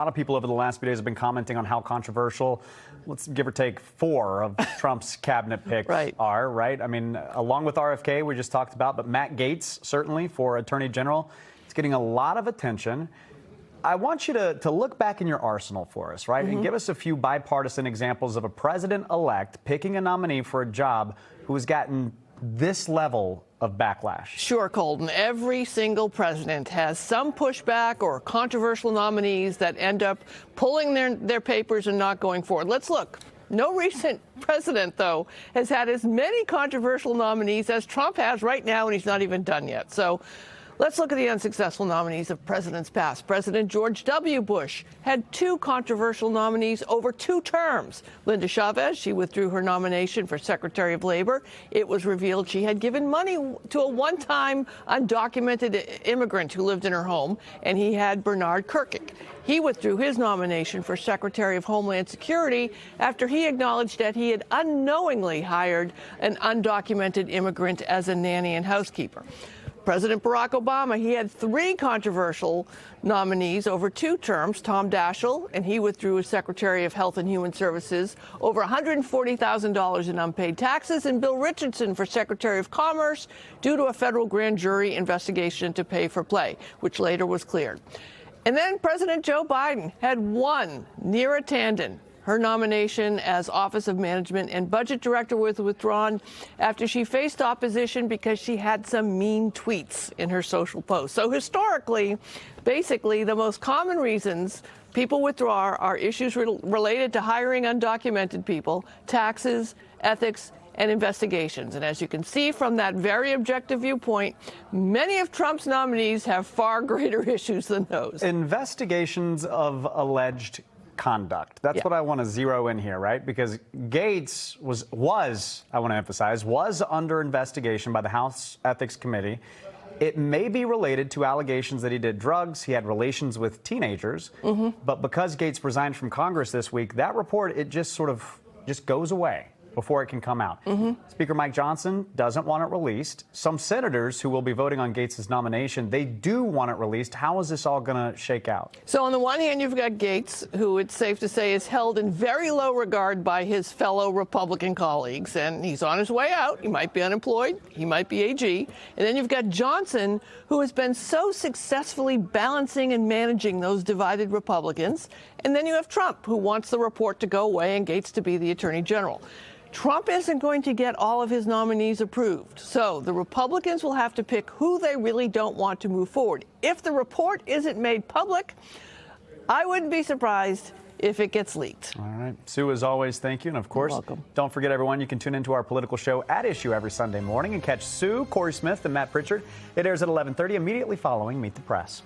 A lot of people over the last few days have been commenting on how controversial, let's give or take 4 of Trump's cabinet picks are, right? I mean, along with RFK, we just talked about, but Matt Gaetz, certainly, for Attorney General, it's getting a lot of attention. I want you to look back in your arsenal for us, right? And give us a few bipartisan examples of a president-elect picking a nominee for a job who has gotten this level of backlash. Sure, Colton. Every single president has some pushback or controversial nominees that end up pulling their papers and not going forward. Let's look. No recent president, though, has had as many controversial nominees as Trump has right now, and he's not even done yet. So let's look at the unsuccessful nominees of presidents past. President George W. Bush had 2 controversial nominees over 2 terms. Linda Chavez, she withdrew her nomination for Secretary of Labor. It was revealed she had given money to a one-time undocumented immigrant who lived in her home, and he had Bernard Kirkic. He withdrew his nomination for Secretary of Homeland Security after he acknowledged that he had unknowingly hired an undocumented immigrant as a nanny and housekeeper. President Barack Obama, he had 3 controversial nominees over 2 terms. Tom Daschle, and he withdrew as Secretary of Health and Human Services over $140,000 in unpaid taxes, and Bill Richardson for Secretary of Commerce due to a federal grand jury investigation into pay for play, which later was cleared. And then President Joe Biden had 1, Neera Tanden. Her nomination as Office of Management and Budget Director was withdrawn after she faced opposition because she had some mean tweets in her social posts. So historically, basically, the most common reasons people withdraw are issues related to hiring undocumented people, taxes, ethics, and investigations. And as you can see from that very objective viewpoint, many of Trump's nominees have far greater issues than those. Investigations of alleged conduct. That's what I want to zero in here, right? Because Gaetz was, I want to emphasize, was under investigation by the House Ethics Committee. It may be related to allegations that he did drugs, he had relations with teenagers, but because Gaetz resigned from Congress this week, that report, it just sort of goes away before it can come out. Speaker Mike Johnson doesn't want it released. Some senators who will be voting on Gaetz' nomination, they do want it released. How is this all going to shake out? So on the one hand, you've got Gaetz, who it's safe to say is held in very low regard by his fellow Republican colleagues, and he's on his way out. He might be unemployed. He might be AG. And then you've got Johnson, who has been so successfully balancing and managing those divided Republicans. And then you have Trump, who wants the report to go away and Gaetz to be the Attorney General. Trump isn't going to get all of his nominees approved. So the Republicans will have to pick who they really don't want to move forward. If the report isn't made public, I wouldn't be surprised if it gets leaked. All right. Sue, as always, thank you. And of course, don't forget, everyone, you can tune into our political show At Issue every Sunday morning and catch Sue, Corey Smith, and Matt Pritchard. It airs at 11:30 immediately following Meet the Press.